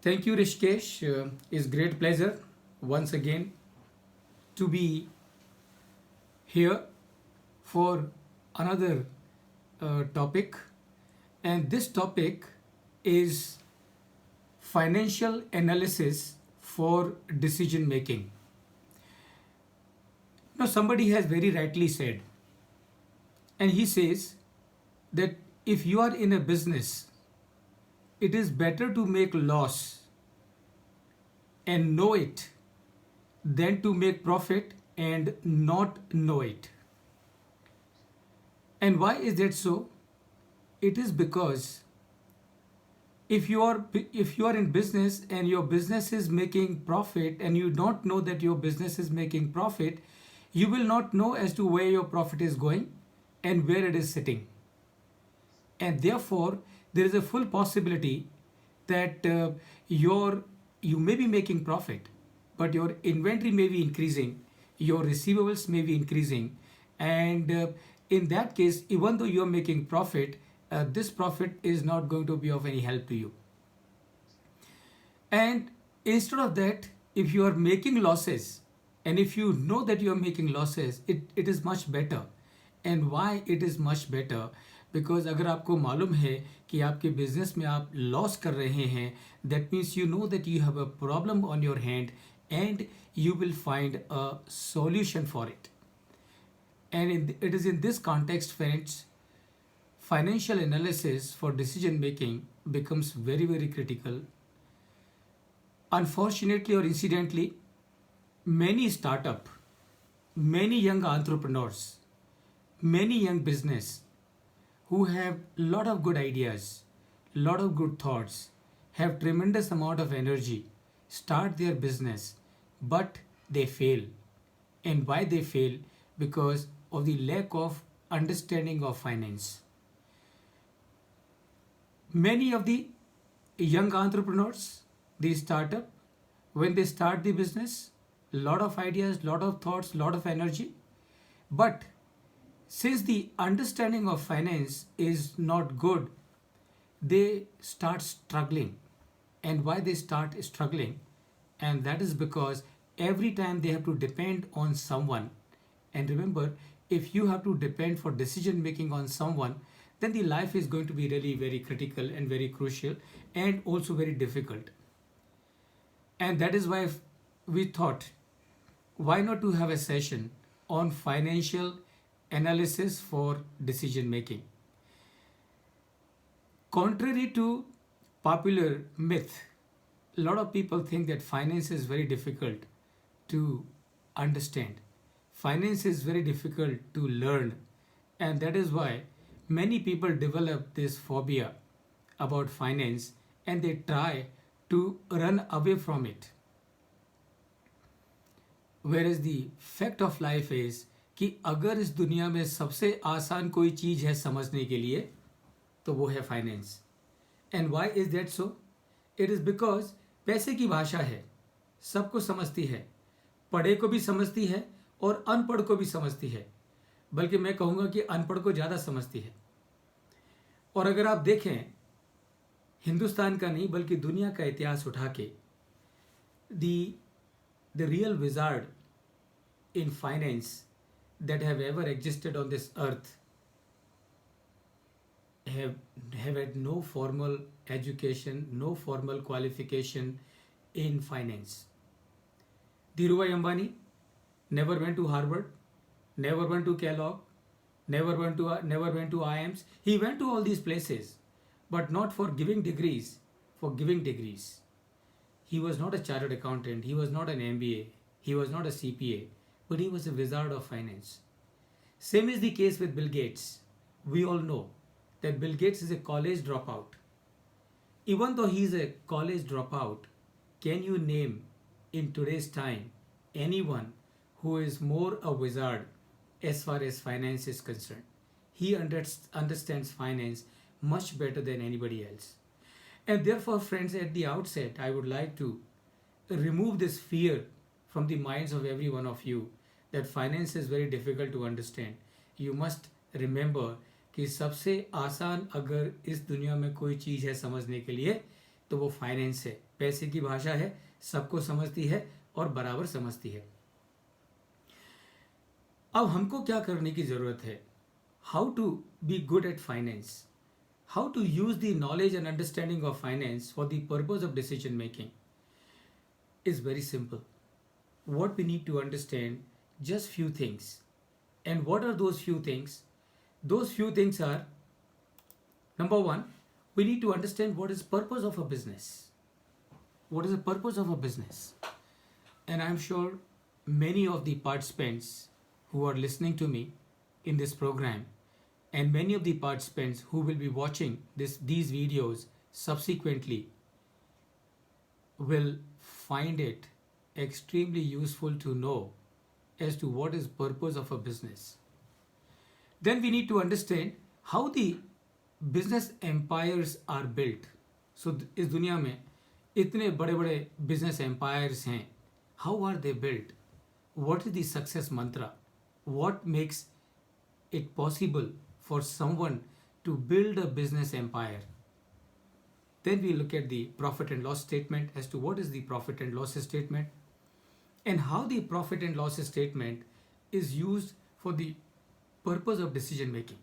Thank you, Rishikesh. It's great pleasure once again to be here for another topic, and this topic is financial analysis for decision making. Now, somebody has very rightly said, and he says that if you are in a business, it is better to make loss and know it than to make profit and not know it. And why is that so? It is because if you are in business and your business is making profit and you don't know that your business is making profit, you will not know as to where your profit is going and where it is sitting. And therefore there is a full possibility that you may be making profit, but your inventory may be increasing, your receivables may be increasing, and in that case, even though you are making profit, this profit is not going to be of any help to you. And instead of that, if you are making losses, and if you know that you are making losses, it is much better. And why it is much better? Because अगर आपको मालूम है कि आपके business में आप loss कर रहे हैं, that means you know that you have a problem on your hand and you will find a solution for it. And it is in this context, friends, financial analysis for decision making becomes very, very critical. Unfortunately or incidentally, many startup, many young entrepreneurs, many young business who have lot of good ideas, lot of good thoughts, have tremendous amount of energy, start their business, but they fail. And why they fail? Because of the lack of understanding of finance. Many of the young entrepreneurs, the startup, when they start the business, lot of ideas, lot of thoughts, lot of energy, but since the understanding of finance is not good, they start struggling. And why they start struggling? And that is because every time they have to depend on someone. And remember, if you have to depend for decision making on someone, then the life is going to be really very critical and very crucial and also very difficult. And that is why we thought, why not to have a session on financial analysis for decision making. Contrary to popular myth, a lot of people think that finance is very difficult to understand. Finance is very difficult to learn, and that is why many people develop this phobia about finance and they try to run away from it. Whereas the fact of life is कि अगर इस दुनिया में सबसे आसान कोई चीज़ है समझने के लिए तो वो है finance. And why is that so? It is because पैसे की भाषा है, सबको समझती है, पढ़े को भी समझती है और अनपढ़ को भी समझती है, बल्कि मैं कहूँगा कि अनपढ़ को ज़्यादा समझती है. और अगर आप देखें हिंदुस्तान का नहीं बल्कि दुनिया का इतिहास उठा के, the real wizard in finance that have ever existed on this earth have had no formal education, no formal qualification in finance. Dhirubhai Ambani never went to Harvard, never went to Kellogg, never went to IIMs. He went to all these places, but not for giving degrees, for giving degrees. He was not a chartered accountant, he was not an MBA, he was not a CPA, but he was a wizard of finance. Same is the case with Bill Gates. We all know that Bill Gates is a college dropout. Even though he is a college dropout, can you name in today's time anyone who is more a wizard as far as finance is concerned? He understands finance much better than anybody else. And therefore, friends, at the outset, I would like to remove this fear from the minds of every one of you that finance is very difficult to understand. You must remember कि सबसे आसान अगर इस दुनिया में कोई चीज़ है समझने के लिए तो वो फाइनेंस है, पैसे की भाषा है, सबको समझती है और बराबर समझती है। अब हमको क्या करने की जरूरत है? How to be good at finance, how to use the knowledge and understanding of finance for the purpose of decision making is very simple. What we need to understand, just few things. And what are those few things? Those few things are, number one, we need to understand what is purpose of a business. What is the purpose of a business? And I'm sure many of the participants who are listening to me in this program, and many of the participants who will be watching these videos subsequently, will find it extremely useful to know as to what is purpose of a business. Then we need to understand how the business empires are built. So इस दुनिया में इतने बड़े बड़े business empires हैं. How are they built? What is the success mantra? What makes it possible for someone to build a business empire? Then we look at the profit and loss statement as to what is the profit and loss statement, and how the profit and loss statement is used for the purpose of decision making.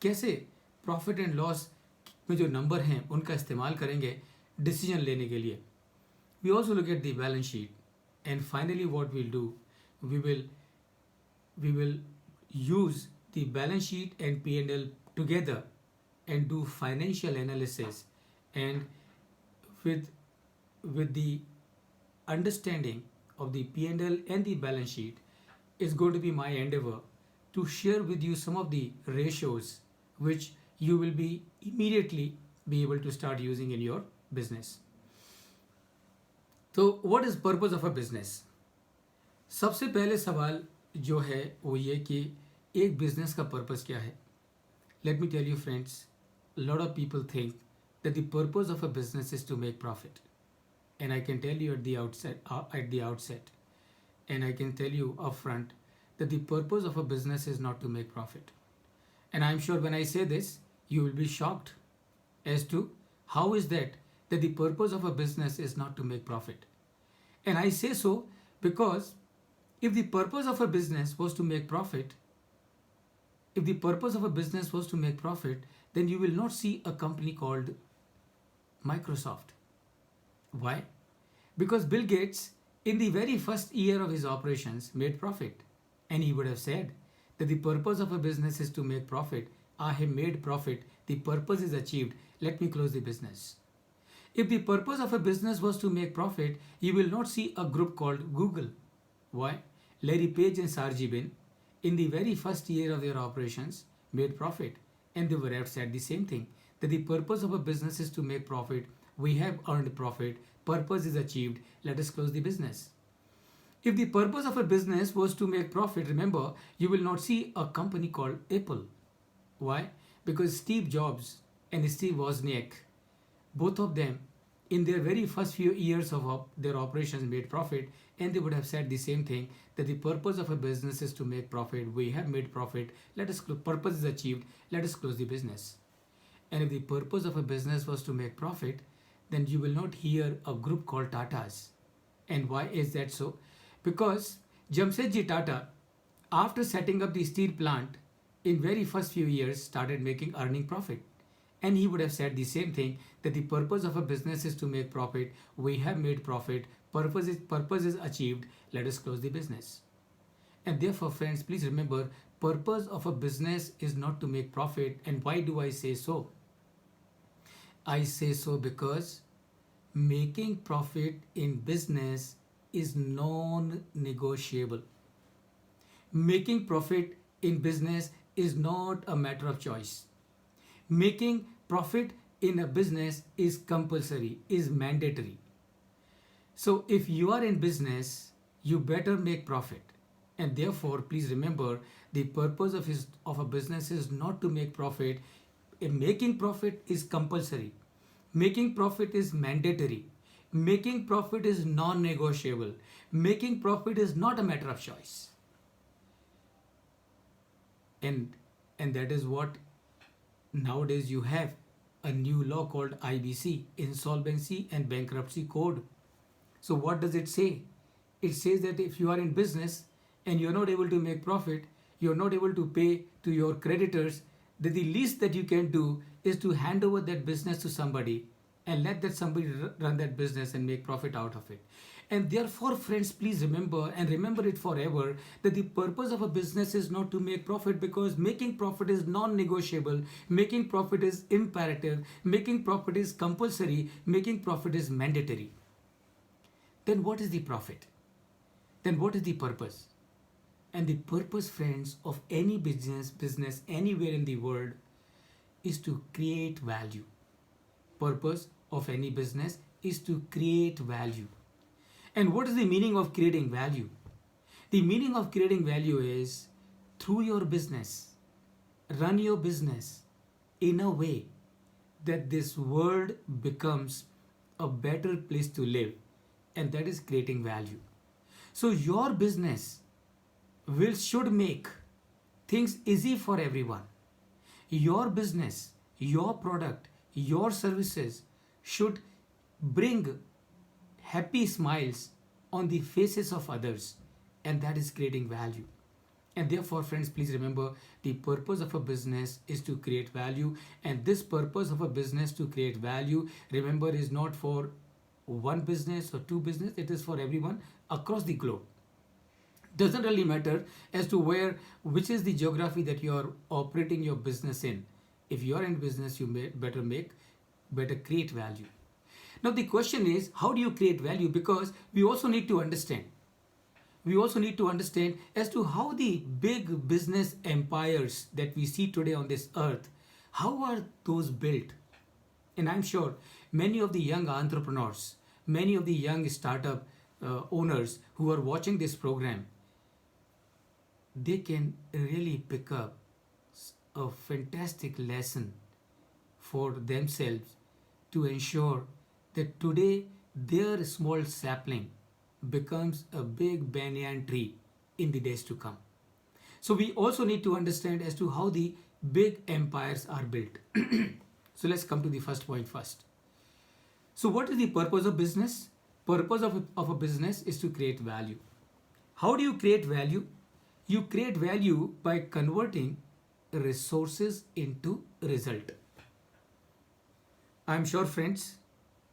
कैसे profit and loss में जो number हैं उनका इस्तेमाल करेंगे decision लेने के लिए. We also look at the balance sheet, and finally what will do, we will use the balance sheet and P&L together and do financial analysis, and with the understanding of the P&L and the balance sheet is going to be my endeavor to share with you some of the ratios which you will be immediately be able to start using in your business. तो what is purpose of a business? सबसे पहले सवाल जो है वो ये कि एक बिजनेस का पर्पस क्या है. Let me tell you friends, a lot of people think that the purpose of a business is to make profit. And I can tell you at the outset, and I can tell you upfront that the purpose of a business is not to make profit. And I'm sure when I say this, you will be shocked as to how is that the purpose of a business is not to make profit. And I say so because if the purpose of a business was to make profit, then you will not see a company called Microsoft. Why? Because Bill Gates, in the very first year of his operations, made profit. And he would have said that the purpose of a business is to make profit. I have made profit. The purpose is achieved. Let me close the business. If the purpose of a business was to make profit, you will not see a group called Google. Why? Larry Page and Sergey Brin, in the very first year of their operations, made profit. And they would have said the same thing, that the purpose of a business is to make profit. We have earned profit. Purpose is achieved. Let us close the business. If the purpose of a business was to make profit, remember, you will not see a company called Apple. Why? Because Steve Jobs and Steve Wozniak, both of them, in their very first few years of their operations, made profit, and they would have said the same thing, that the purpose of a business is to make profit. We have made profit. Let us purpose is achieved. Let us close the business. And if the purpose of a business was to make profit, then you will not hear a group called Tatas. And why is that so? Because Jamsetji Tata, after setting up the steel plant, in very first few years started earning profit. And he would have said the same thing, that the purpose of a business is to make profit. We have made profit. Purpose is achieved. Let us close the business. And therefore, friends, please remember, purpose of a business is not to make profit. And why do I say so? I say so because making profit in business is non-negotiable. Making profit in business is not a matter of choice. Making profit in a business is compulsory, is mandatory. So if you are in business, you better make profit. And therefore, please remember, the purpose of a business is not to make profit. Making profit is compulsory. Making profit is mandatory. Making profit is non-negotiable. Making profit is not a matter of choice. And that is what nowadays you have a new law called IBC, Insolvency and Bankruptcy Code. So what does it say? It says that if you are in business and you're not able to make profit, you're not able to pay to your creditors, then the least that you can do is to hand over that business to somebody and let that somebody run that business and make profit out of it. And therefore, friends, please remember and remember it forever that the purpose of a business is not to make profit, because making profit is non-negotiable, making profit is imperative, making profit is compulsory, making profit is mandatory. Then what is the profit? Then what is the purpose? And the purpose, friends, of any business anywhere in the world is to create value. Purpose of any business is to create value. And what is the meaning of creating value? The meaning of creating value is through your business, run your business in a way that this world becomes a better place to live, and that is creating value. So your business should make things easy for everyone. Your business, your product, your services should bring happy smiles on the faces of others, and that is creating value. And therefore, friends, please remember the purpose of a business is to create value, and this purpose of a business to create value, remember, is not for one business or two business, it is for everyone across the globe. Doesn't really matter as to which is the geography that you are operating your business in. If you are in business, you better create value. Now the question is, how do you create value? Because we also need to understand as to how the big business empires that we see today on this earth, how are those built? And I'm sure many of the young entrepreneurs, many of the young startup owners who are watching this program, they can really pick up a fantastic lesson for themselves to ensure that today their small sapling becomes a big banyan tree in the days to come. So we also need to understand as to how the big empires are built. So let's come to the first point first. So what is the purpose of business? Purpose of a business is to create value. How do you create value? You create value by converting resources into result. I'm sure, friends,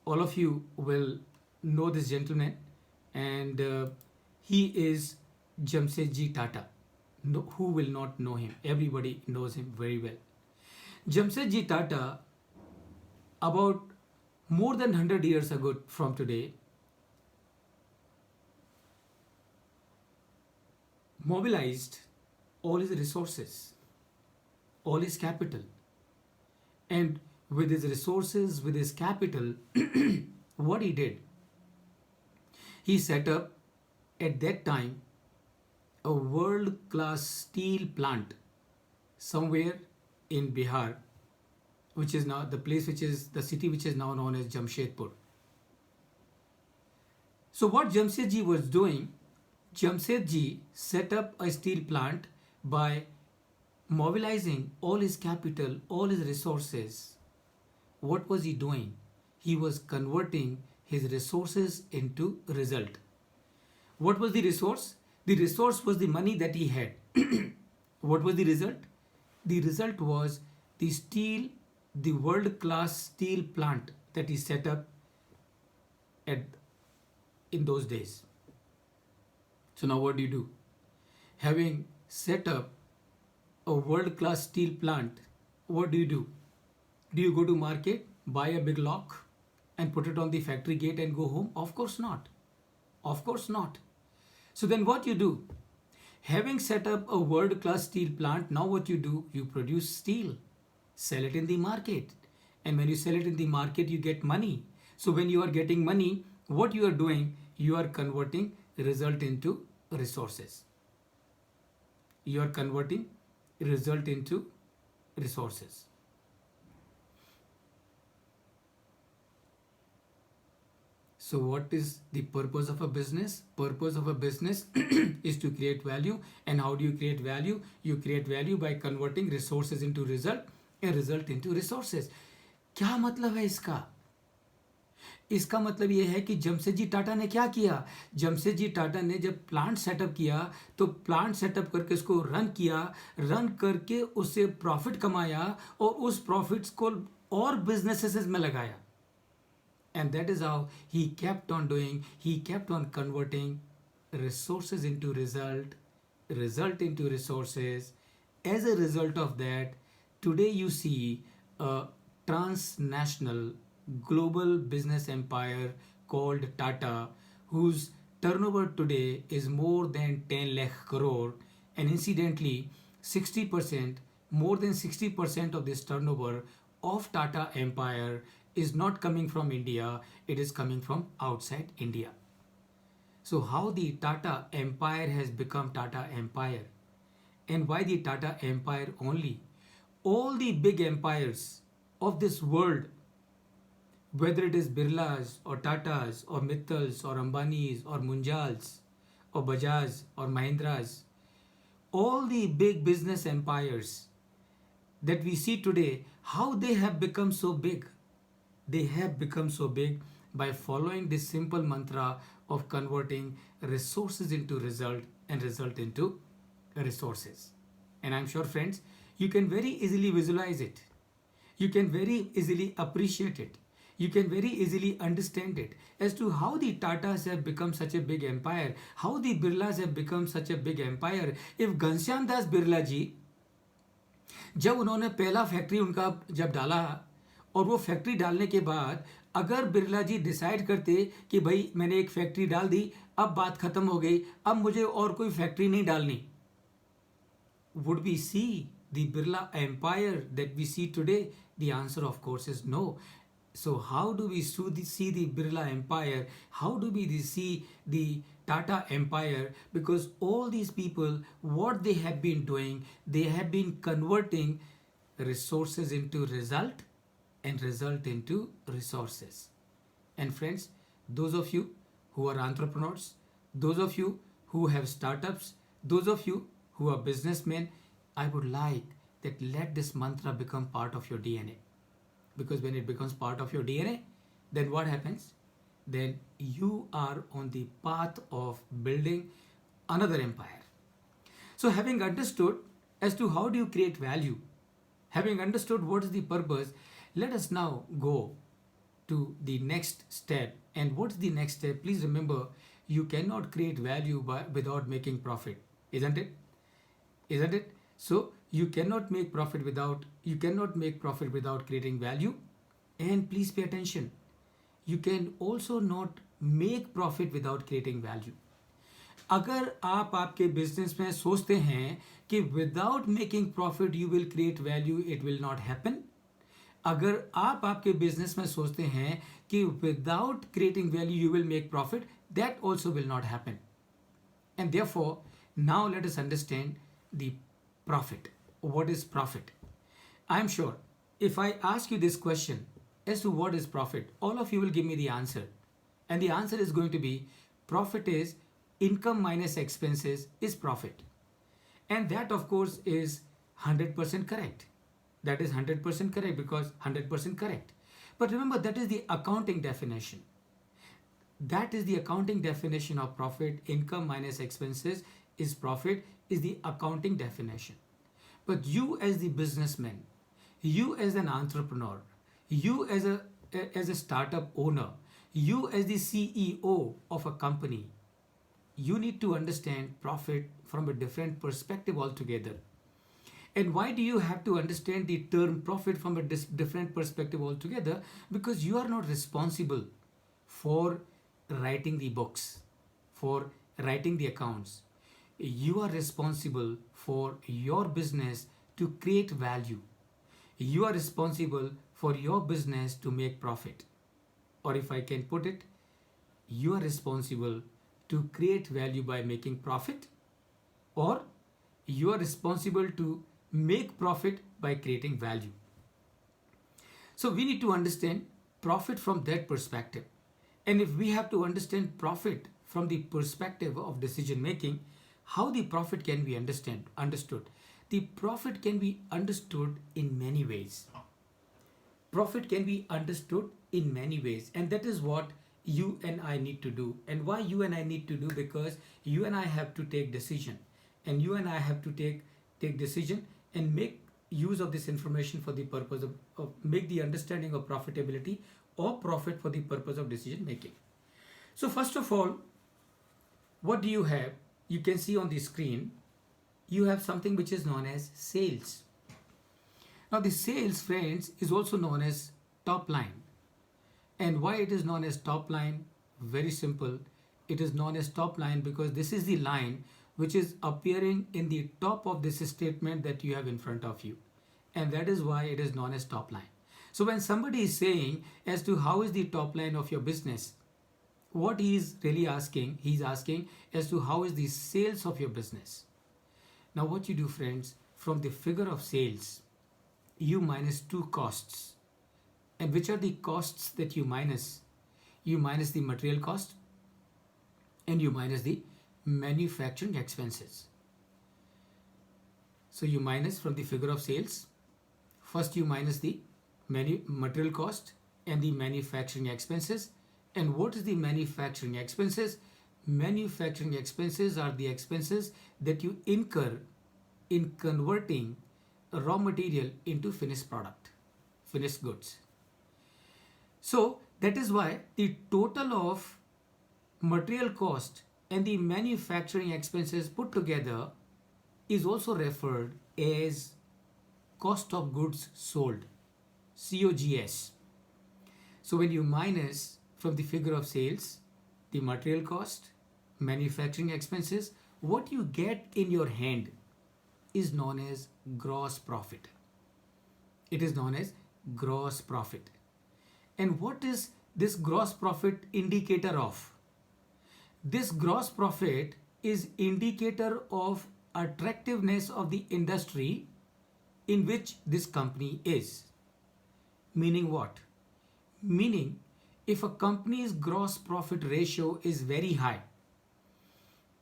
all of you will know this gentleman, and he is Jamsetji Tata. No, who will not know him? Everybody knows him very well. Jamsetji Tata, about more than 100 years ago from today, mobilized all his resources, all his capital. And with his resources, with his capital, what he did, he set up at that time a world-class steel plant somewhere in Bihar, which is now the city which is now known as Jamshedpur. So what Jamsetji was doing, Jamsetji set up a steel plant by mobilizing all his capital, all his resources. What was he doing? He was converting his resources into result. What was the resource? The resource was the money that he had. What was the result? The result was the world-class steel plant that he set up in those days. So now what do? Having set up a world-class steel plant, what do? Do you go to market, buy a big lock and put it on the factory gate and go home? Of course not. Of course not. So then what you do? Having set up a world-class steel plant, now what you do? You produce steel, sell it in the market. And when you sell it in the market, you get money. So when you are getting money, what you are doing? You are converting result into resources. You are converting result into resources. So what is the purpose of a business? Purpose of a business is to create value. And how do you create value? You create value by converting resources into result and result into resources. क्या मतलब है इसका? इसका मतलब ये है कि जमशेदजी टाटा ने क्या किया? जमशेदजी टाटा ने जब प्लांट सेटअप किया तो प्लांट सेटअप करके उसको रन किया, रन करके उससे प्रॉफिट कमाया और उस प्रॉफिट्स को और बिजनेसेस में लगाया. And that is how he kept on doing, he kept on converting resources into result, result into resources. As a result of that, today you see a transnational global business empire called Tata, whose turnover today is more than 10 lakh crore, and incidentally 60%, more than 60% of this turnover of Tata empire is not coming from India, it is coming from outside India. So how the Tata empire has become Tata empire, and why the Tata empire only? All the big empires of this world, whether it is Birlas or Tatas or Mittals or Ambanis or Munjals or Bajaj or Mahindras, all the big business empires that we see today, how they have become so big? They have become so big by following this simple mantra of converting resources into result and result into resources. And I'm sure, friends, you can very easily visualize it. You can very easily appreciate it. You can very easily understand it as to how the Tatas have become such a big empire, how the Birlas have become such a big empire. If Ghanshyam Das Birla ji, जब उन्होंने पहला factory उनका जब डाला और वो factory डालने के बाद अगर बिरला जी डिसाइड करते कि भाई मैंने एक फैक्ट्री डाल दी, अब बात खत्म हो गई, अब मुझे और कोई फैक्ट्री नहीं डालनी, would we see the Birla empire that we see today? The answer, of course, is no. So how do we see the Birla empire? How do we see the Tata empire? Because all these people, what they have been doing, they have been converting resources into result and result into resources. And friends, those of you who are entrepreneurs, those of you who have startups, those of you who are businessmen, I would like that let this mantra become part of your DNA. Because when it becomes part of your DNA, then what happens? Then you are on the path of building another empire. So having understood as to how do you create value, having understood what is the purpose, let us now go to the next step. And what's the next step? Please remember, you cannot create value without making profit, isn't it? Isn't it? So you cannot make profit without creating value. And please pay attention, you can also not make profit without creating value. अगर आप आपके business में सोचते हैं कि without making profit you will create value, it will not happen. अगर आप आपके बिजनेस में सोचते हैं कि without creating value you will make profit, that also will not happen. And therefore now let us understand the profit. What is profit? I'm sure if I ask you this question as to what is profit, all of you will give me the answer. And the answer is going to be profit is income minus expenses is profit. And that of course is 100% correct. That is 100% correct because 100% correct. But remember, that is the accounting definition. That is the accounting definition of profit. Income minus expenses is profit, is the accounting definition. But you as the businessman, you as an entrepreneur, you as a startup owner, you as the CEO of a company, you need to understand profit from a different perspective altogether. And why do you have to understand the term profit from a different perspective altogether? Because you are not responsible for writing the books, for writing the accounts. You are responsible for your business to create value. You are responsible for your business to make profit. Or if I can put it, you are responsible to create value by making profit, or you are responsible to make profit by creating value. So we need to understand profit from that perspective. And if we have to understand profit from the perspective of decision making, how the profit can be understood? The profit can be understood in many ways. profit can be understood in many ways, and that is what you and I need to do. And why you and I need to do? Because you and I have to take decision, and you and I have to take decision and make use of this information for the purpose of make the understanding of profitability or profit for the purpose of decision making. So first of all, what do you have? You can see on the screen, you have something which is known as sales. Now the sales, friends, is also known as top line. And why it is known as top line? Very simple. It is known as top line because this is the line which is appearing in the top of this statement that you have in front of you. And that is why it is known as top line. So when somebody is saying as to how is the top line of your business, what he is really asking, he's asking as to how is the sales of your business. Now what you do, friends, from the figure of sales, you minus two costs. And which are the costs that you minus? You minus the material cost and you minus the manufacturing expenses. So you minus from the figure of sales. First you minus the material cost and the manufacturing expenses. And what is the manufacturing expenses? Manufacturing expenses are the expenses that you incur in converting raw material into finished product, finished goods. So that is why the total of material cost and the manufacturing expenses put together is also referred as cost of goods sold, COGS. So when you minus from the figure of sales the material cost, manufacturing expenses, what you get in your hand is known as gross profit. It is known as gross profit. And what is this gross profit indicator of? This gross profit is indicator of attractiveness of the industry in which this company is. Meaning what? Meaning if a company's gross profit ratio is very high,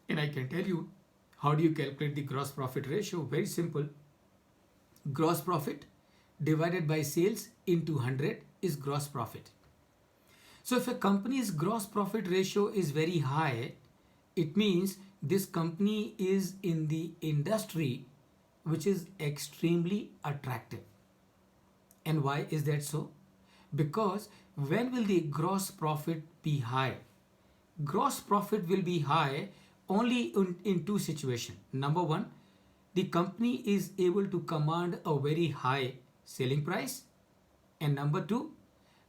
and I can tell you how do you calculate the gross profit ratio? Very simple. Gross profit divided by sales into 100 is gross profit. So if a company's gross profit ratio is very high, it means this company is in the industry which is extremely attractive. And why is that so? Because when will the gross profit be high? Gross profit will be high only in two situations. Number one, the company is able to command a very high selling price. And number two,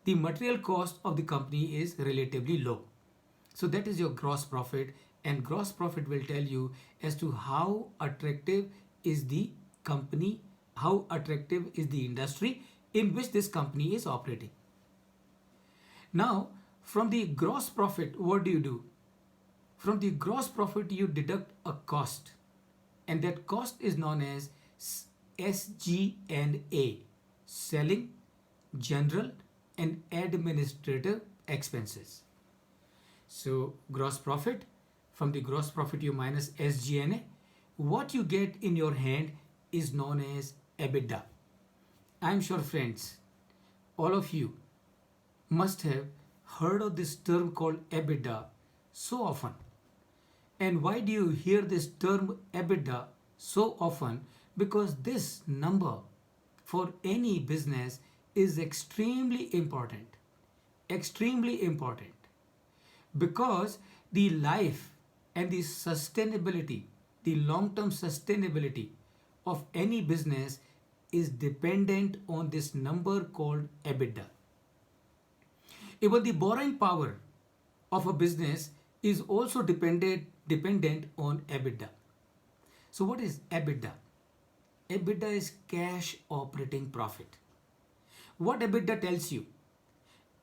the material cost of the company is relatively low. So that is your gross profit, and gross profit will tell you as to how attractive is the company, how attractive is the industry in which this company is operating. Now, from the gross profit, what do? From the gross profit, you deduct a cost, and that cost is known as SG&A, selling, general and administrative expenses. So gross profit, from the gross profit you minus SG&A. What you get in your hand is known as EBITDA. I'm sure, friends, all of you must have heard of this term called EBITDA so often. And why do you hear this term EBITDA so often? Because this number for any business is extremely important. Extremely important. Because the life and the sustainability, the long-term sustainability of any business is dependent on this number called EBITDA. Even the borrowing power of a business is also dependent on EBITDA. So what is EBITDA? EBITDA is cash operating profit. What EBITDA tells you?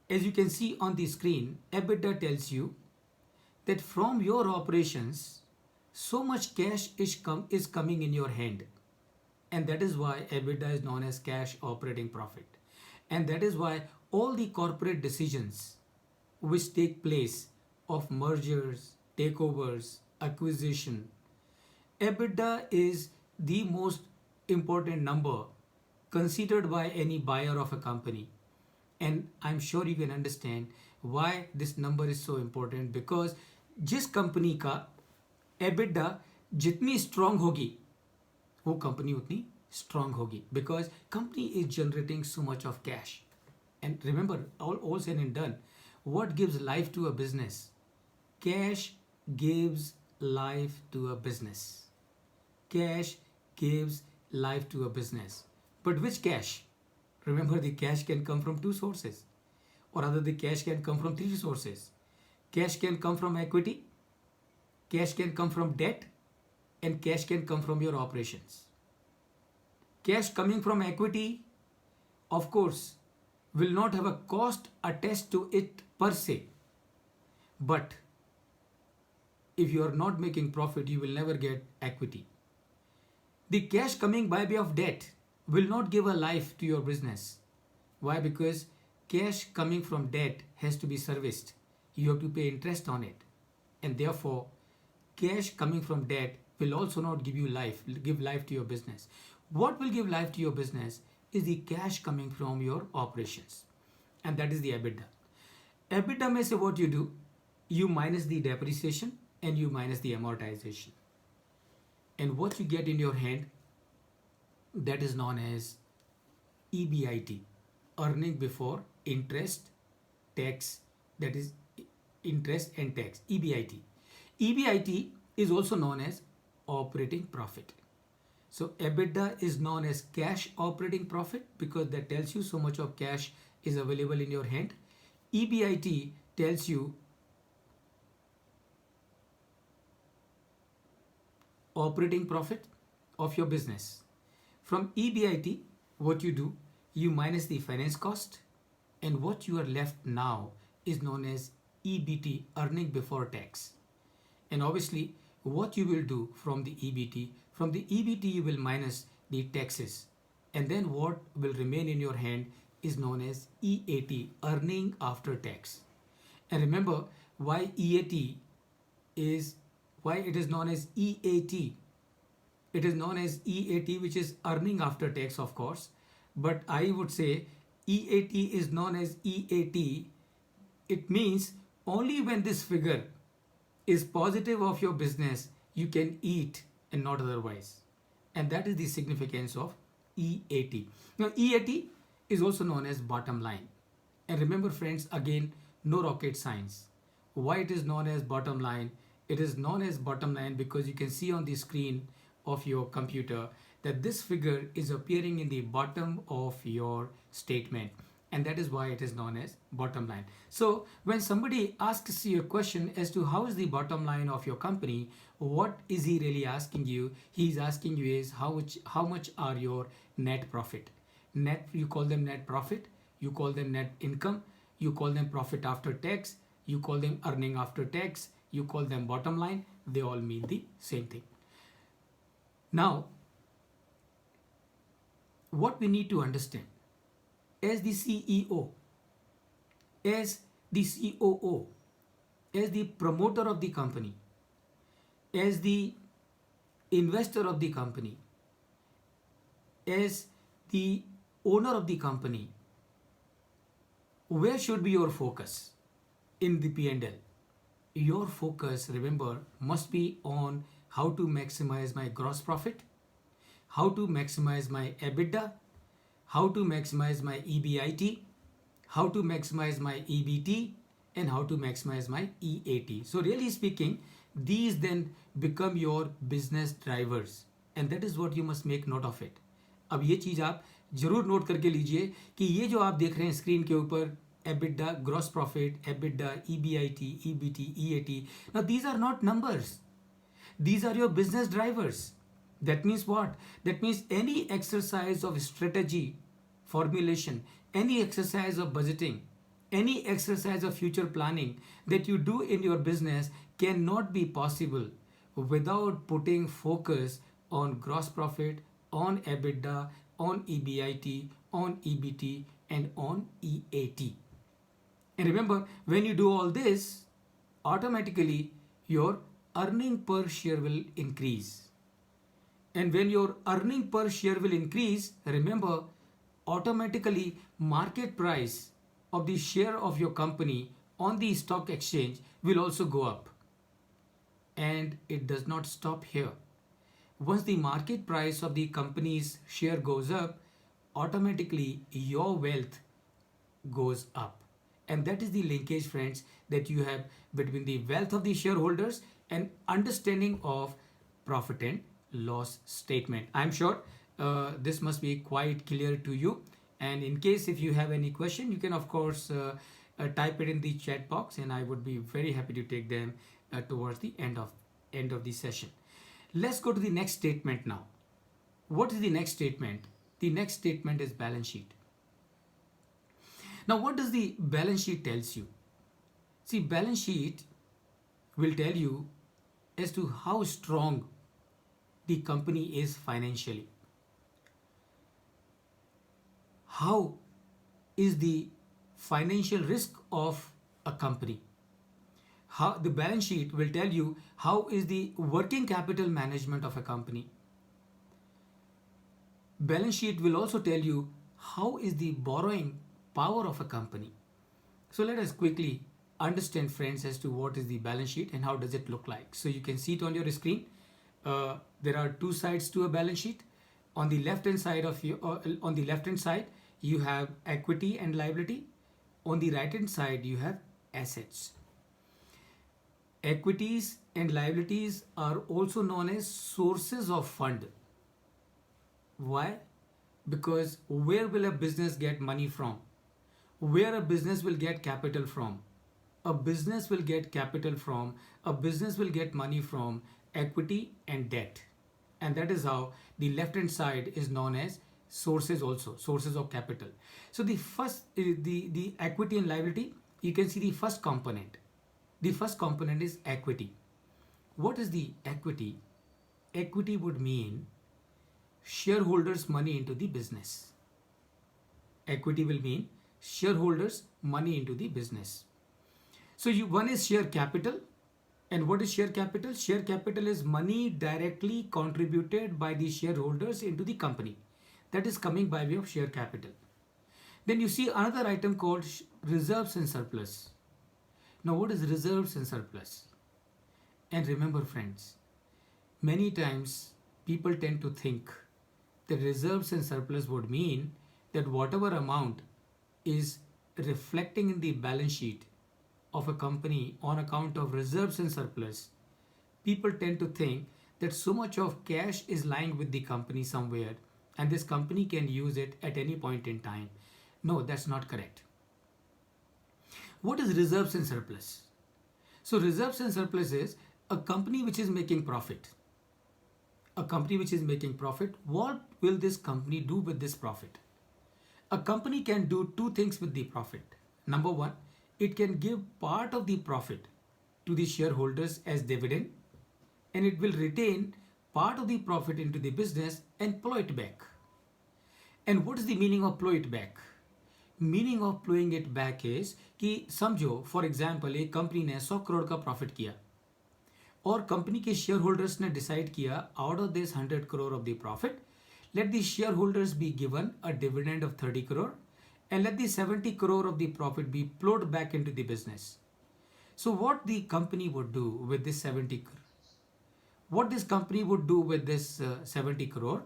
As you can see on the screen, EBITDA tells you that from your operations, so much cash is coming in your hand. And that is why EBITDA is known as cash operating profit. And that is why all the corporate decisions which take place of mergers, takeovers, acquisition, EBITDA is the most important number considered by any buyer of a company. And I'm sure you can understand why this number is so important, because जिस company का EBITDA जितनी strong होगी वो company उतनी strong होगी, because company is generating so much of cash. And remember, all said and done, what gives life to a business? Cash gives life to a business. Cash gives life to a business. But which cash? Remember, the cash can come from two sources, or rather, the cash can come from three sources. Cash can come from equity, cash can come from debt, and cash can come from your operations. Cash coming from equity, of course, will not have a cost attached to it per se. But if you are not making profit, you will never get equity. The cash coming by way of debt will not give a life to your business. Why? Because cash coming from debt has to be serviced. You have to pay interest on it. And therefore, cash coming from debt will also not give you life, give life to your business. What will give life to your business is the cash coming from your operations, and that is the EBITDA. EBITDA may say what you do, you minus the depreciation and you minus the amortization, and what you get in your hand, that is known as EBIT, earning before interest, tax, that is interest and tax, EBIT. EBIT is also known as operating profit. So EBITDA is known as cash operating profit because that tells you so much of cash is available in your hand. EBIT tells you operating profit of your business. From EBIT, what you do, you minus the finance cost, and what you are left now is known as EBT, earning before tax. And obviously, what you will do from the EBT, you will minus the taxes, and then what will remain in your hand is known as EAT, earning after tax. And remember why it is known as EAT. It is known as EAT, which is earning after tax, of course, but I would say EAT is known as EAT. It means only when this figure is positive of your business, you can eat and not otherwise. And that is the significance of EAT. Now, EAT is also known as bottom line. And remember, friends, again, no rocket science. Why it is known as bottom line? It is known as bottom line because you can see on the screen of your computer that this figure is appearing in the bottom of your statement. And that is why it is known as bottom line. So when somebody asks you a question as to how is the bottom line of your company, what is he really asking you? He is asking you is how much are your net profit? Net, you call them net profit, you call them net income, you call them profit after tax, you call them earning after tax, you call them bottom line. They all mean the same thing. Now, what we need to understand, as the CEO, as the COO, as the promoter of the company, as the investor of the company, as the owner of the company, where should be your focus in the P&L? Your focus, remember, must be on how to maximize my gross profit, how to maximize my EBITDA, how to maximize my EBIT, how to maximize my EBT, and how to maximize my EAT. So really speaking, these then become your business drivers, and that is what you must make note of it. अब ये चीज़ आप जरूर note करके लीजिए कि ये जो आप देख रहे हैं स्क्रीन के ऊपर, EBITDA, gross profit, EBITDA, EBIT, EBT, EAT. Now these are not numbers. These are your business drivers. That means what? That means any exercise of strategy formulation, any exercise of budgeting, any exercise of future planning that you do in your business cannot be possible without putting focus on gross profit, on EBITDA, on EBIT, on EBT, and on EAT. And remember, when you do all this, automatically your earning per share will increase. And when your earning per share will increase, remember, automatically market price of the share of your company on the stock exchange will also go up. And it does not stop here. Once the market price of the company's share goes up, automatically your wealth goes up. And that is the linkage, friends, that you have between the wealth of the shareholders and understanding of profit and loss statement. I'm sure this must be quite clear to you. And in case if you have any question, you can of course type it in the chat box, and I would be very happy to take them towards the end of the session. Let's go to the next statement now. What is the next statement? The next statement is balance sheet. Now, what does the balance sheet tells you? See, balance sheet will tell you as to how strong the company is financially. How is the financial risk of a company? How the balance sheet will tell you how is the working capital management of a company. Balance sheet will also tell you how is the borrowing power of a company. So let us quickly understand, friends, as to what is the balance sheet and how does it look like. So you can see it on your screen. There are two sides to a balance sheet. On the left hand side you have equity and liability. On the right hand side you have assets. Equities and liabilities are also known as sources of fund. Why? Because where will a business get money from? Where a business will get capital from? A business will get capital from, a business will get money from equity and debt. And that is how the left hand side is known as sources, also sources of capital. So the first, the equity and liability, you can see the first component. The first component is equity. What is the equity? Equity would mean shareholders' money into the business. Equity will mean shareholders' money into the business. So one is share capital. And what is share capital? Share capital is money directly contributed by the shareholders into the company. That is coming by way of share capital. Then you see another item called reserves and surplus. Now what is reserves and surplus? And remember, friends, many times people tend to think that reserves and surplus would mean that whatever amount is reflecting in the balance sheet of a company on account of reserves and surplus, people tend to think that so much of cash is lying with the company somewhere and this company can use it at any point in time. No, that's not correct. What is reserves and surplus? So reserves and surplus is a company which is making profit. A company which is making profit, what will this company do with this profit? A company can do two things with the profit. Number one, it can give part of the profit to the shareholders as dividend, and it will retain part of the profit into the business and plow it back. And what is the meaning of plow it back? Meaning of plowing it back is कि समझो for example एक company ने 100 करोड़ का profit किया और company के share holders ने decide किया out of this 100 crore of the profit let the shareholders be given a dividend of 30 crore and let the 70 crore of the profit be plowed back into the business. So what the company would do with this 70 crore? What this company would do with this 70 crore?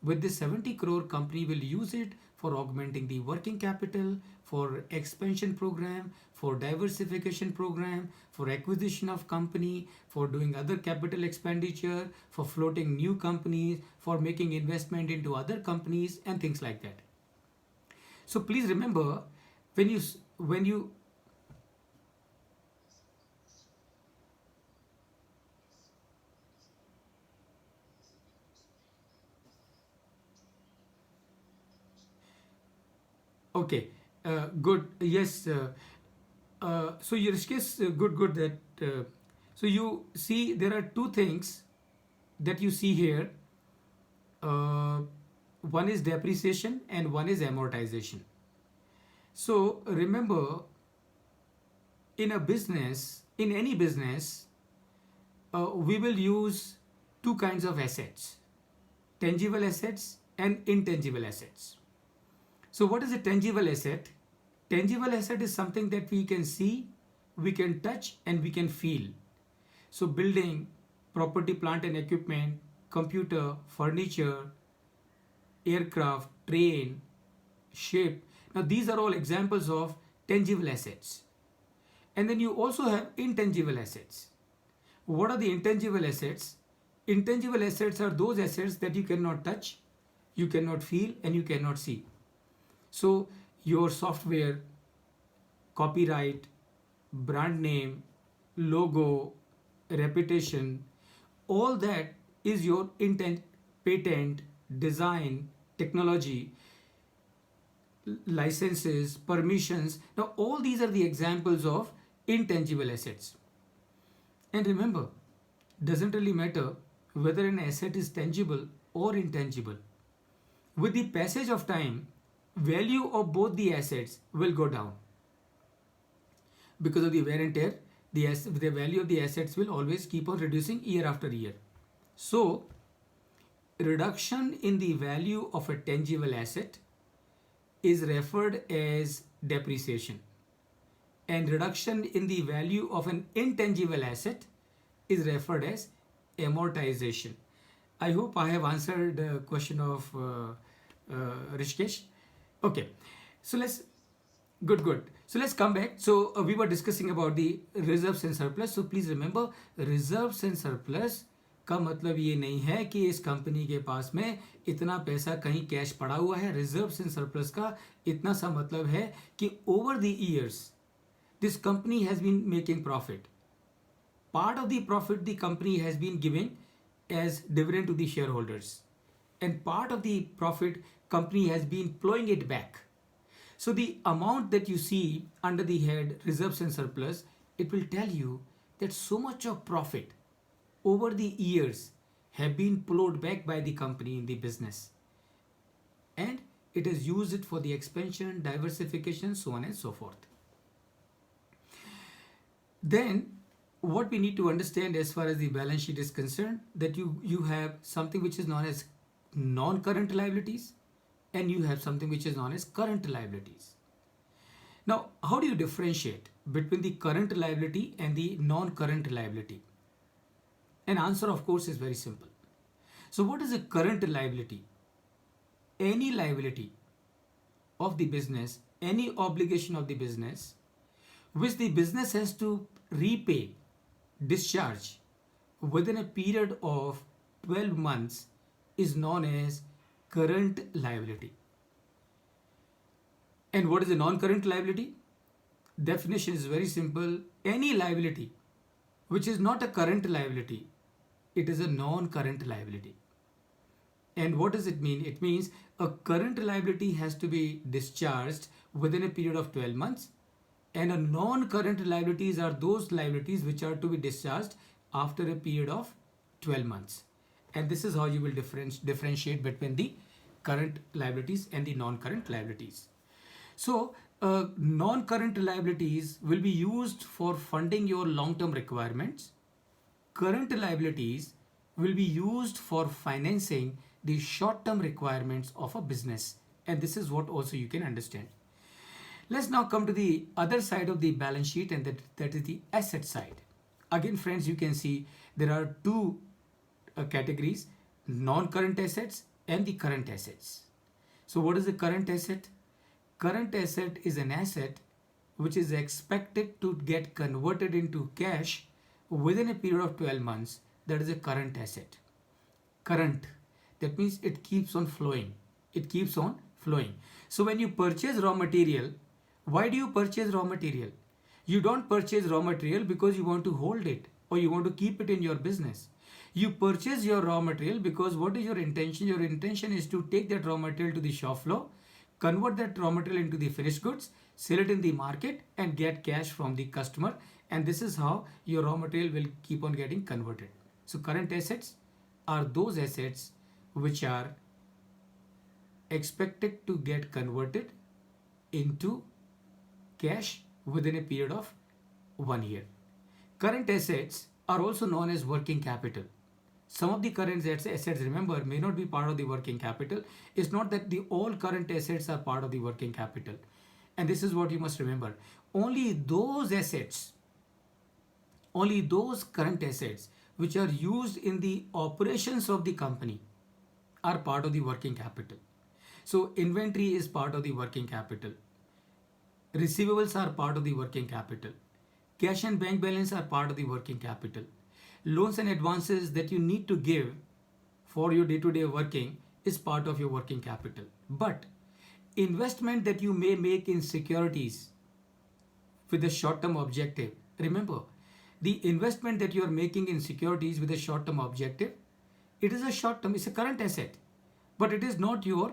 With this 70 crore, company will use it for augmenting the working capital, for expansion program, for diversification program, for acquisition of company, for doing other capital expenditure, for floating new companies, for making investment into other companies and things like that. So please remember, when you okay, good. Yes. So Rishikesh, good that. So you see, there are two things that you see here. One is depreciation and one is amortization. So remember, in a business, in any business, we will use two kinds of assets: tangible assets and intangible assets. So what is a tangible asset? Tangible asset is something that we can see, we can touch, and we can feel. So building, property, plant and equipment, computer, furniture, aircraft, train, ship. Now these are all examples of tangible assets. And then you also have intangible assets. What are the intangible assets? Intangible assets are those assets that you cannot touch, you cannot feel, and you cannot see. So your software, copyright, brand name, logo, reputation, all that is your intent, patent, design, technology, licenses, permissions. Now all these are the examples of intangible assets. And remember, doesn't really matter whether an asset is tangible or intangible. With the passage of time, value of both the assets will go down. Because of the wear and tear, the value of the assets will always keep on reducing year after year. So, reduction in the value of a tangible asset is referred as depreciation, and reduction in the value of an intangible asset is referred as amortization. I hope I have answered the question of Rishikesh. Okay, so good. So let's come back. So we were discussing about the reserves and surplus. So please remember, reserves and surplus का मतलब ये नहीं है कि इस company के पास में इतना पैसा कहीं कैश पड़ा हुआ है. रिजर्व्स एंड सरप्लस का इतना सा मतलब है कि over the years this company has been making profit. Part of the profit the company has been giving as dividend to the shareholders, and part of the profit company has been plowing it back. So the amount that you see under the head reserves and surplus, it will tell you that so much of profit over the years have been plowed back by the company in the business, and it has used it for the expansion, diversification, so on and so forth. Then what we need to understand as far as the balance sheet is concerned, that you have something which is known as non-current liabilities, and you have something which is known as current liabilities. Now, how do you differentiate between the current liability and the non-current liability? An answer, of course, is very simple. So what is a current liability? Any liability of the business, any obligation of the business which the business has to repay, discharge within a period of 12 months is known as current liability. And what is a non-current liability? Definition is very simple. Any liability which is not a current liability, it is a non-current liability. And what does it mean? It means a current liability has to be discharged within a period of 12 months, and a non-current liabilities are those liabilities which are to be discharged after a period of 12 months. And this is how you will differentiate between the current liabilities and the non-current liabilities. So non-current liabilities will be used for funding your long-term requirements. Current liabilities will be used for financing the short-term requirements of a business. And this is what also you can understand. Let's now come to the other side of the balance sheet, and that is the asset side. Again, friends, you can see there are two categories, non-current assets and the current assets. So what is the current asset? Current asset is an asset which is expected to get converted into cash within a period of 12 months. That is a current asset. Current, that means it keeps on flowing. It keeps on flowing. So when you purchase raw material, why do you purchase raw material? You don't purchase raw material because you want to hold it or you want to keep it in your business. You purchase your raw material because what is your intention? Your intention is to take that raw material to the shop floor, convert that raw material into the finished goods, sell it in the market and get cash from the customer. And this is how your raw material will keep on getting converted. So current assets are those assets which are expected to get converted into cash within a period of 1 year. Current assets are also known as working capital. Some of the current assets, remember, may not be part of the working capital. It's not that all current assets are part of the working capital. And this is what you must remember. Only those assets, only those current assets which are used in the operations of the company are part of the working capital. So inventory is part of the working capital. Receivables are part of the working capital. Cash and bank balance are part of the working capital. Loans and advances that you need to give for your day-to-day working is part of your working capital. But investment that you may make in securities with a short-term objective, remember, the investment that you are making in securities with a short-term objective, it is a short-term, it's a current asset, but it is not your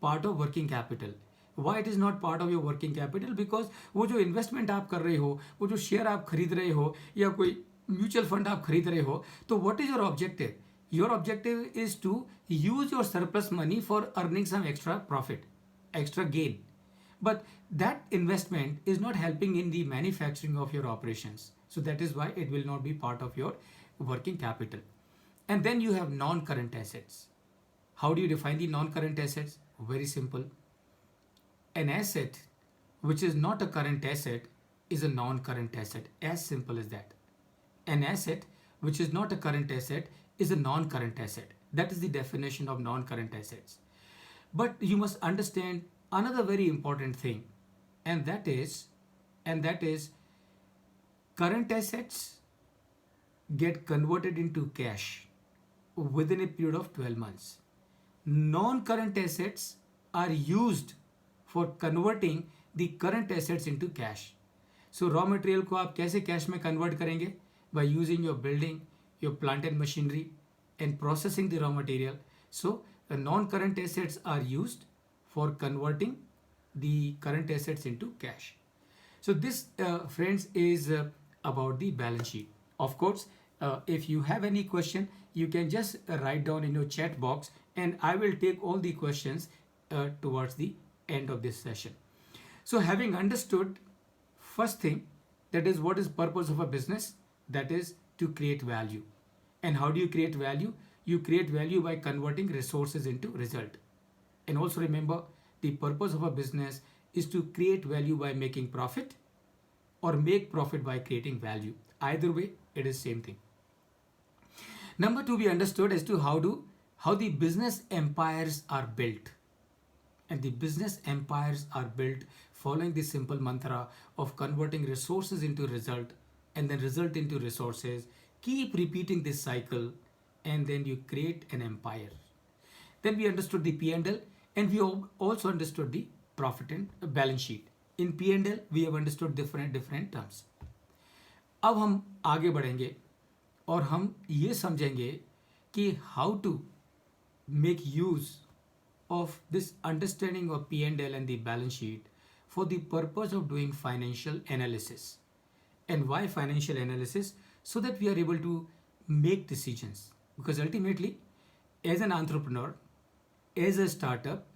part of working capital. Why it is not part of your working capital? Because वो जो investment आप कर रहे हो, वो जो share आप खरीद रहे हो या कोई म्यूचुअल फंड आप खरीद रहे हो, तो what is your objective? Your objective is to use your surplus money for earning some extra profit, extra gain. But that investment is not helping in the manufacturing of your operations. So that is why it will not be part of your working capital. And then you have non-current assets. How do you define the non-current assets? Very simple. An asset which is not a current asset is a non-current asset. As simple as that. An asset which is not a current asset is a non-current asset. That is the definition of non-current assets. But you must understand another very important thing, and that is current assets get converted into cash within a period of 12 months. Non-current assets are used for converting the current assets into cash. So raw material को आप कैसे cash में convert करेंगे? By using your building, your plant and machinery and processing the raw material. So the non-current assets are used for converting the current assets into cash. So this, friends, is about the balance sheet. Of course, if you have any question, you can just write down in your chat box, and I will take all the questions towards the end of this session. So having understood first thing, that is what is purpose of a business, that is to create value. And how do you create value? You create value by converting resources into result. And also remember, the purpose of a business is to create value by making profit or make profit by creating value. Either way, it is same thing. Number two, we understood as to how the business empires are built. And the business empires are built following the simple mantra of converting resources into result and then result into resources. Keep repeating this cycle, and then you create an empire. Then we understood the P&L, and we also understood the profit and balance sheet. In P&L, we have understood different terms. अब हम आगे बढ़ेंगे और हम ये समझेंगे कि how to make use of this understanding of P&L and the balance sheet for the purpose of doing financial analysis. And why financial analysis? So that we are able to make decisions. Because ultimately, as an entrepreneur, as a startup,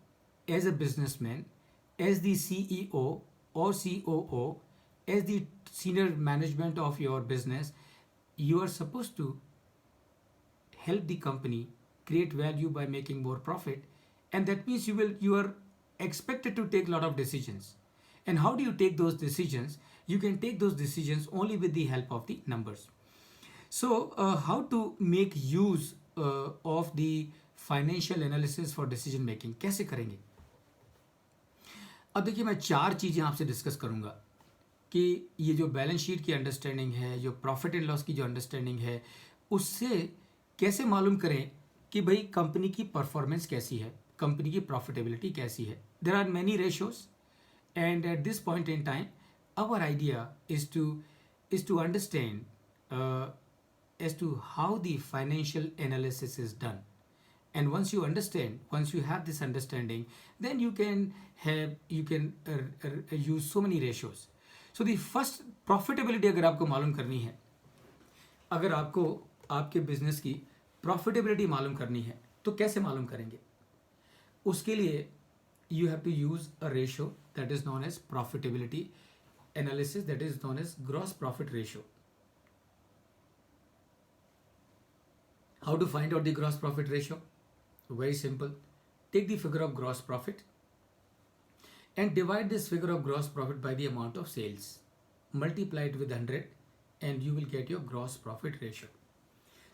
as a businessman, as the CEO or COO, as the senior management of your business, you are supposed to help the company create value by making more profit, and that means you are expected to take a lot of decisions. And how do you take those decisions? You can take those decisions only with the help of the numbers. So how to make use of the financial analysis for decision making? कैसे करेंगे? अब देखिए, मैं 4 चीज़ें आपसे discuss करूंगा कि ये जो बैलेंस शीट की अंडरस्टैंडिंग है, जो प्रॉफिट एंड लॉस की जो अंडरस्टैंडिंग है, उससे कैसे मालूम करें कि भाई कंपनी की परफॉर्मेंस कैसी है, कंपनी की प्रॉफिटेबिलिटी कैसी है. There are many ratios, and at this point in time our idea is to understand as to how the financial analysis is done. And once you have this understanding, then you can use so many ratios. So the first, profitability अगर आपको मालूम करनी है, अगर आपको आपके business की profitability मालूम करनी है, तो कैसे मालूम करेंगे? उसके लिए you have to use a ratio that is known as profitability analysis, that is known as gross profit ratio. How to find out the gross profit ratio? Very simple. Take the figure of gross profit and divide this figure of gross profit by the amount of sales. Multiply it with 100 and you will get your gross profit ratio.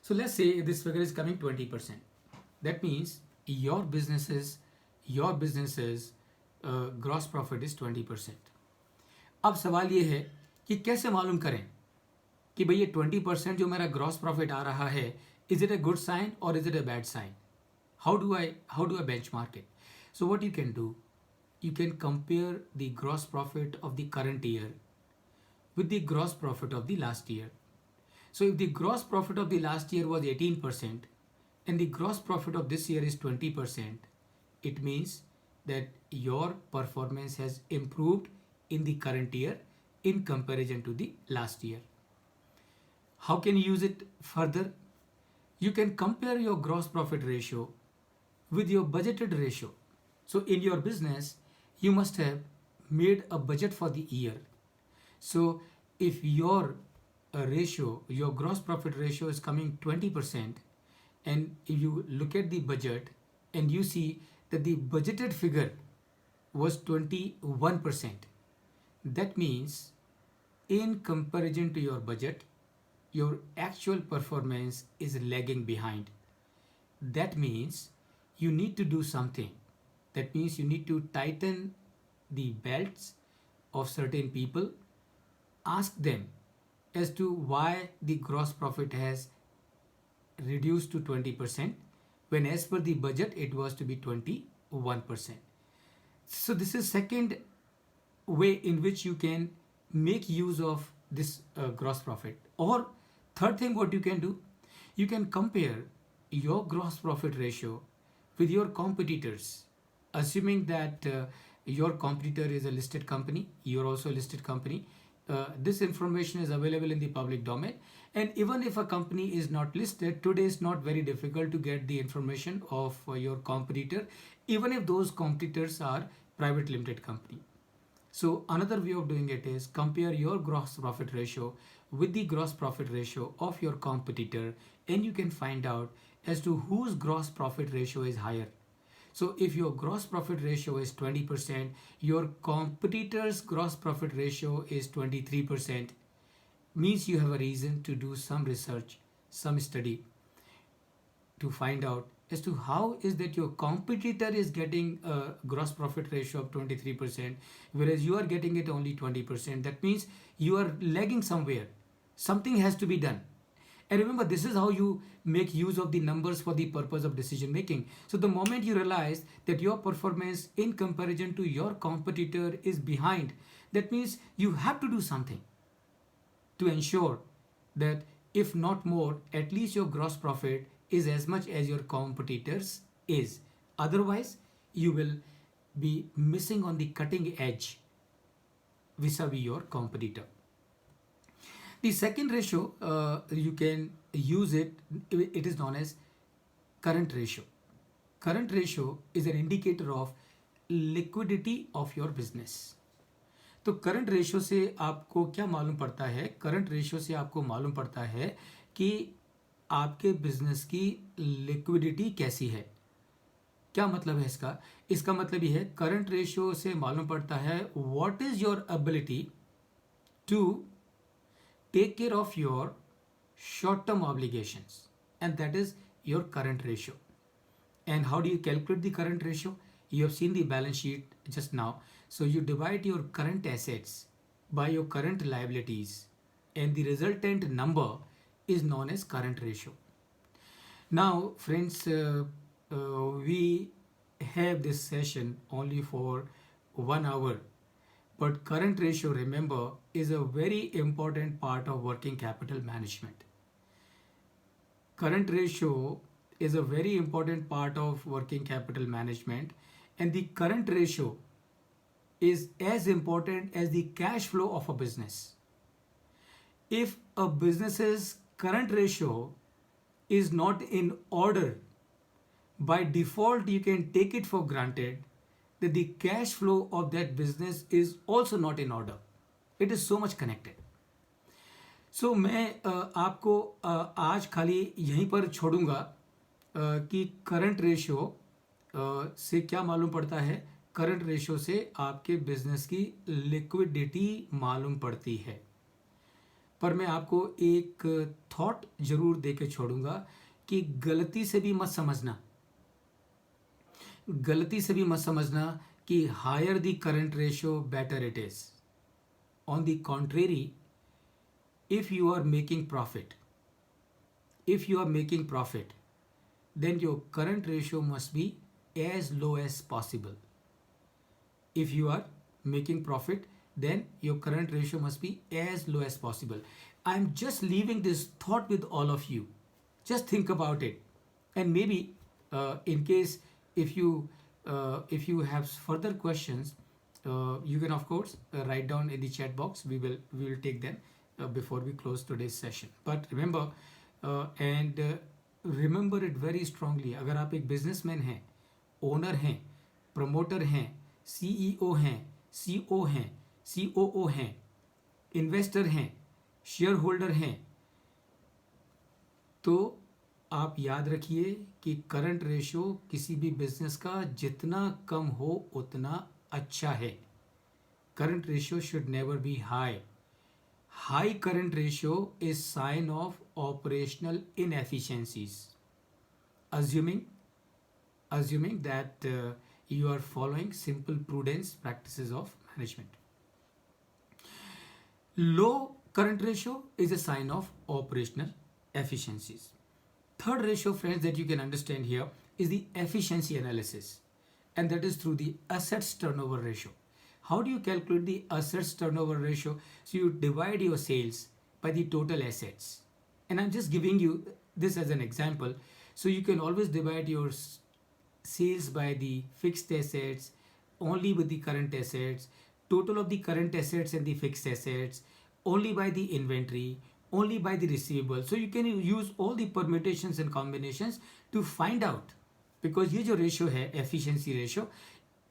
So let's say this figure is coming 20%. That means your business's gross profit is 20%. अब सवाल ये है कि कैसे मालूम करें कि भाई ये 20% जो मेरा ग्रॉस प्रॉफिट आ रहा है, is it a good sign और is it a bad sign? How do I benchmark it? So what you can do, you can compare the gross profit of the current year with the gross profit of the last year. So if the gross profit of the last year was 18% and the gross profit of this year is 20%, it means that your performance has improved in the current year in comparison to the last year. How can you use it further? You can compare your gross profit ratio with your budgeted ratio. So in your business, you must have made a budget for the year. So if your your gross profit ratio is coming 20%, and if you look at the budget and you see that the budgeted figure was 21%, that means in comparison to your budget, your actual performance is lagging behind. That means you need to do something. That means you need to tighten the belts of certain people. Ask them as to why the gross profit has reduced to 20% when as per the budget it was to be 21%. So this is second way in which you can make use of this gross profit. Or third thing what you can do, you can compare your gross profit ratio with your competitors. Assuming that your competitor is a listed company, you're also a listed company, this information is available in the public domain. And even if a company is not listed, today it's not very difficult to get the information of your competitor, even if those competitors are private limited company. So another way of doing it is compare your gross profit ratio with the gross profit ratio of your competitor, and you can find out as to whose gross profit ratio is higher. So if your gross profit ratio is 20%, your competitor's gross profit ratio is 23%, means you have a reason to do some research, some study to find out as to how is that your competitor is getting a gross profit ratio of 23%, whereas you are getting it only 20%. That means you are lagging somewhere. Something has to be done. And remember, this is how you make use of the numbers for the purpose of decision making. So the moment you realize that your performance in comparison to your competitor is behind, that means you have to do something to ensure that if not more, at least your gross profit is as much as your competitors is. Otherwise, you will be missing on the cutting edge vis-a-vis your competitor. The second ratio, you can use it, it is known as current ratio. Current ratio is an indicator of liquidity of your business. तो current ratio से आपको क्या मालूम पड़ता है? Current ratio से आपको मालूम पड़ता है कि आपके बिजनेस की लिक्विडिटी कैसी है. क्या मतलब है इसका? इसका मतलब ये है, करंट रेशियो से मालूम पड़ता है what is your ability to take care of your short-term obligations, and that is your current ratio. And how do you calculate the current ratio? You have seen the balance sheet just now. So you divide your current assets by your current liabilities, and the resultant number is known as current ratio. Now friends, we have this session only for 1 hour. But current ratio, remember, is a very important part of working capital management. Current ratio is a very important part of working capital management, and the current ratio is as important as the cash flow of a business. If a business's current ratio is not in order, by default you can take it for granted that the cash flow of that business is also not in order. It is so much connected. So मैं आपको आज खाली यहीं पर छोड़ूंगा कि current ratio से क्या मालूम पड़ता है करंट रेशो से आपके बिजनेस की लिक्विडिटी मालूम पड़ती है। पर मैं आपको एक थॉट जरूर दे के छोड़ूंगा कि गलती से भी मत समझना कि higher the current ratio better it is. On the contrary, if you are making profit if you are making profit, then your current ratio must be as low as possible. If you are making profit, then your current ratio must be as low as possible. I'm just leaving this thought with all of you. Just think about it, and maybe in case if you have further questions, you can of course write down in the chat box. We will take them before we close today's session. But and remember it very strongly. अगर आप एक businessman हैं, owner हैं, promoter हैं, CEO हैं, CO हैं, COO हैं, investor हैं, शेयर होल्डर हैं, तो आप याद रखिए कि करंट रेशो किसी भी बिजनेस का जितना कम हो उतना अच्छा है. Current ratio should never be high. High current ratio is sign of operational inefficiencies. Assuming that you are following simple prudence practices of management. Low current ratio is a sign of operational efficiencies. Third ratio, friends, that you can understand here is the efficiency analysis, and that is through the assets turnover ratio. How do you calculate the assets turnover ratio? So you divide your sales by the total assets, and I'm just giving you this as an example. So you can always divide your sales by the fixed assets, only with the current assets, total of the current assets and the fixed assets, only by the inventory, only by the receivable. So you can use all the permutations and combinations to find out, because ये जो ratio है efficiency ratio,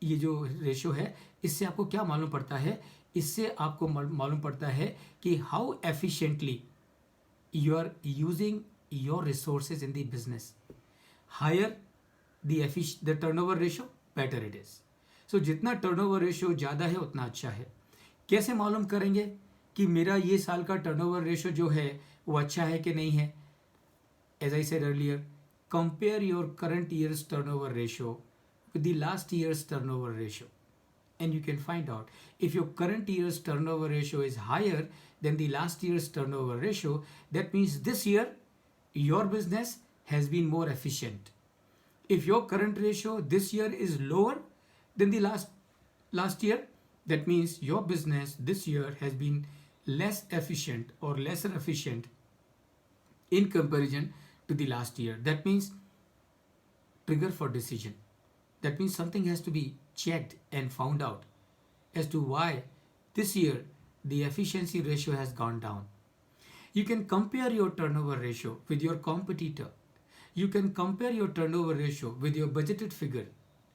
ये जो ratio है, इससे आपको क्या मालूम पड़ता है? इससे आपको मालूम पड़ता है कि how efficiently you are using your resources in the business. Higher the turnover ratio, better it is. So जितना turnover ratio ज़्यादा है उतना अच्छा है. कैसे मालूम करेंगे कि मेरा ये साल का turnover ratio जो है वो अच्छा है कि नहीं है? As I said earlier, compare your current year's turnover ratio with the last year's turnover ratio, and you can find out if your current year's turnover ratio is higher than the last year's turnover ratio. That means this year your business has been more efficient. If your current ratio this year is lower than the last year, that means your business this year has been less efficient or lesser efficient in comparison to the last year. That means trigger for decision. That means something has to be checked and found out as to why this year the efficiency ratio has gone down. You can compare your turnover ratio with your competitor. You can compare your turnover ratio with your budgeted figure,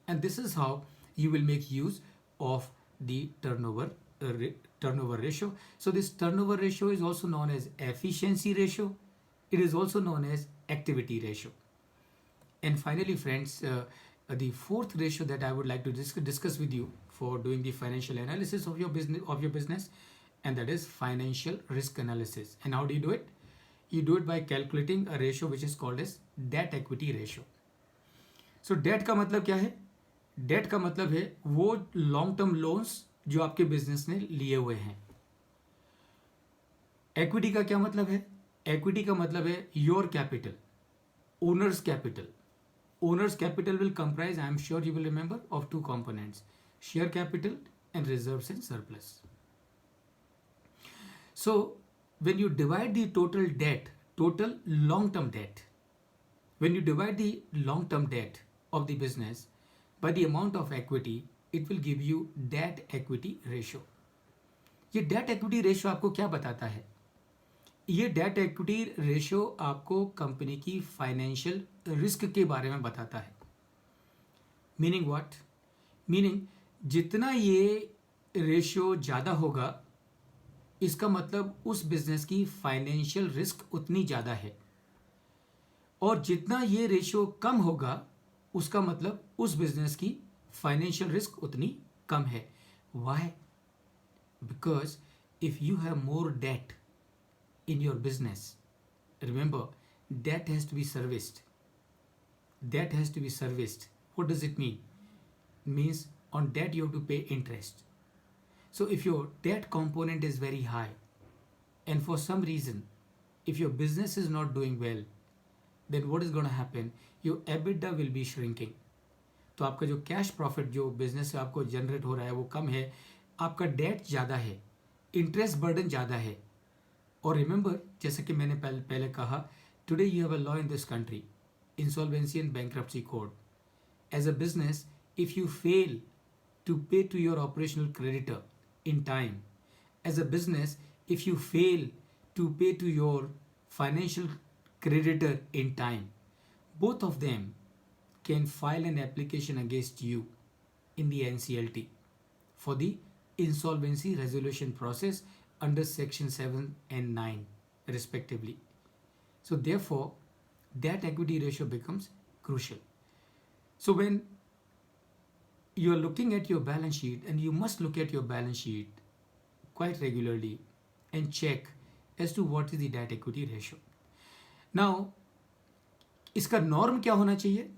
and this is how you will make use of the turnover ratio. So this turnover ratio is also known as efficiency ratio. It is also known as activity ratio. And finally, friends, the fourth ratio that I would like to discuss with you for doing the financial analysis of your business, and that is financial risk analysis. And how do you do it? You do it by calculating a ratio which is called as debt equity ratio. So debt का मतलब क्या है? Debt का मतलब है वो long term loans जो आपके बिजनेस ने लिए हुए हैं. Equity का क्या मतलब है? Equity का मतलब है your capital, owner's capital. Owner's capital will comprise, I am sure you will remember, of two components: share capital and reserves and surplus. So when you divide the total debt, total long-term debt, when you divide the long-term debt of the business by the amount of equity, it will give you debt equity ratio. ये debt equity ratio आपको क्या बताता है? ये date equity ratio आपको company की financial risk के बारे में बताता है. Meaning what? मीनिंग जितना ये रेशियो ज़्यादा होगा, इसका मतलब उस बिजनेस की फाइनेंशियल रिस्क उतनी ज़्यादा है, और जितना ये रेशियो कम होगा उसका मतलब उस बिजनेस की फाइनेंशियल रिस्क उतनी कम है. Why? Because if you have more debt in your business, remember, debt has to be serviced. Debt has to be serviced. What does it mean? Means on debt you have to pay interest. So if your debt component is very high, and for some reason, if your business is not doing well, then what is going to happen? Your EBITDA will be shrinking. तो आपका जो cash profit जो business से आपको generate हो रहा है वो कम है, आपका डेट ज़्यादा है, इंटरेस्ट बर्डन ज़्यादा है. और रिमेंबर, जैसे कि मैंने पहले कहा, today you have a law in this country, insolvency and bankruptcy code. As a business, if you fail to pay to your operational creditor in time, as a business, if you fail to pay to your financial creditor in time, both of them can file an application against you in the NCLT for the insolvency resolution process under section 7 and 9 respectively. So therefore, debt equity ratio becomes crucial. So when you are looking at your balance sheet, and you must look at your balance sheet quite regularly and check as to what is the debt equity ratio. Now, इसका norm क्या होना चाहिए?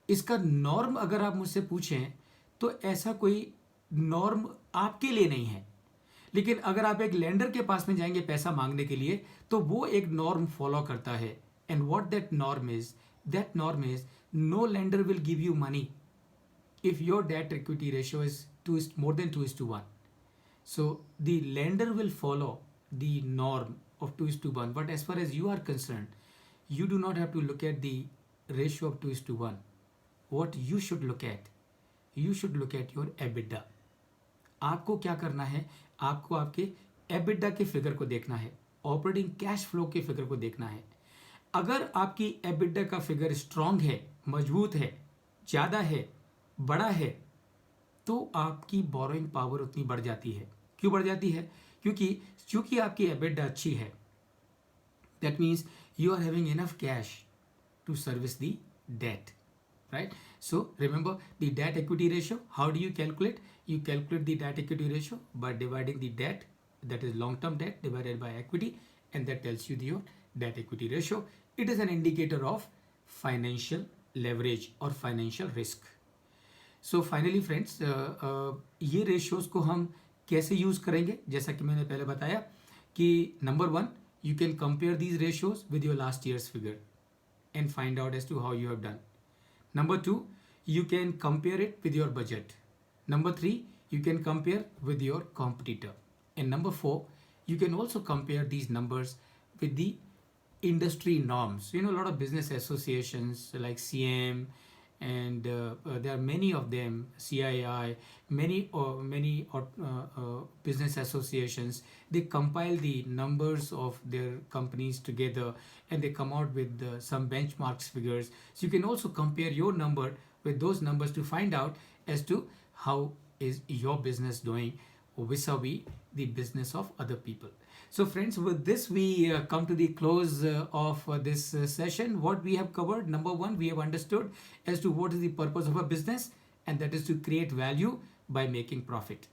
इसका norm अगर आप मुझसे पूछें तो ऐसा कोई नॉर्म आपके लिए नहीं है, लेकिन अगर आप एक लेंडर के पास में जाएंगे पैसा मांगने के लिए तो वो एक नॉर्म फॉलो करता है. And what that norm is? That norm is no lender will give you money if your debt equity ratio is more than 2:1. So the lender will follow the norm of 2:1. But as far as you are concerned, you do not have to look at the ratio of 2:1. What you should look at? You should look at your EBITDA. आपको क्या करना है? आपको आपके EBITDA के figure को देखना है, ऑपरेटिंग कैश फ्लो के फिगर को देखना है. अगर आपकी EBITDA का फिगर स्ट्रांग है, मजबूत है, ज़्यादा है, बड़ा है, तो आपकी बोरोइंग पावर उतनी बढ़ जाती है. क्यों बढ़ जाती है? क्योंकि आपकी एबिडा अच्छी है. That means you are having enough cash to service the debt, right? So remember the debt equity ratio. How do you calculate? You calculate the debt equity ratio by dividing the debt, that is long term debt, divided by equity, and that tells you your debt equity ratio. It is an indicator of financial leverage or financial risk. So finally friends, ये ratios को हम कैसे use करेंगे? जैसा कि मैंने पहले बताया कि number 1, you can compare these ratios with your last years figure and find out as to how you have done. Number 2, you can compare it with your budget. Number 3, you can compare with your competitor. And number 4, you can also compare these numbers with the industry norms. You know, a lot of business associations like CM, and there are many of them, CII, many business associations. They compile the numbers of their companies together and they come out with some benchmarks figures. So you can also compare your number with those numbers to find out as to how is your business doing vis-a-vis the business of other people. So friends, with this we come to the close of this session. What we have covered: number 1, we have understood as to what is the purpose of a business, and that is to create value by making profit.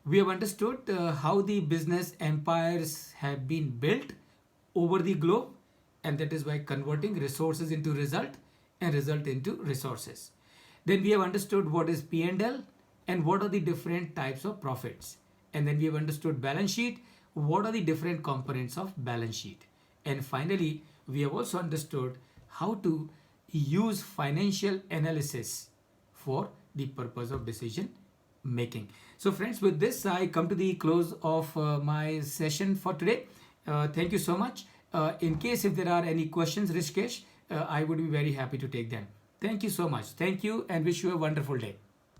We have understood how the business empires have been built over the globe, and that is by converting resources into result and result into resources. Then we have understood what is P&L and what are the different types of profits. And then we have understood balance sheet, what are the different components of balance sheet. And finally, we have also understood how to use financial analysis for the purpose of decision making. So friends, with this I come to the close of my session for today. Thank you so much. In case if there are any questions, Rishikesh, I would be very happy to take them. Thank you so much. Thank you and wish you a wonderful day.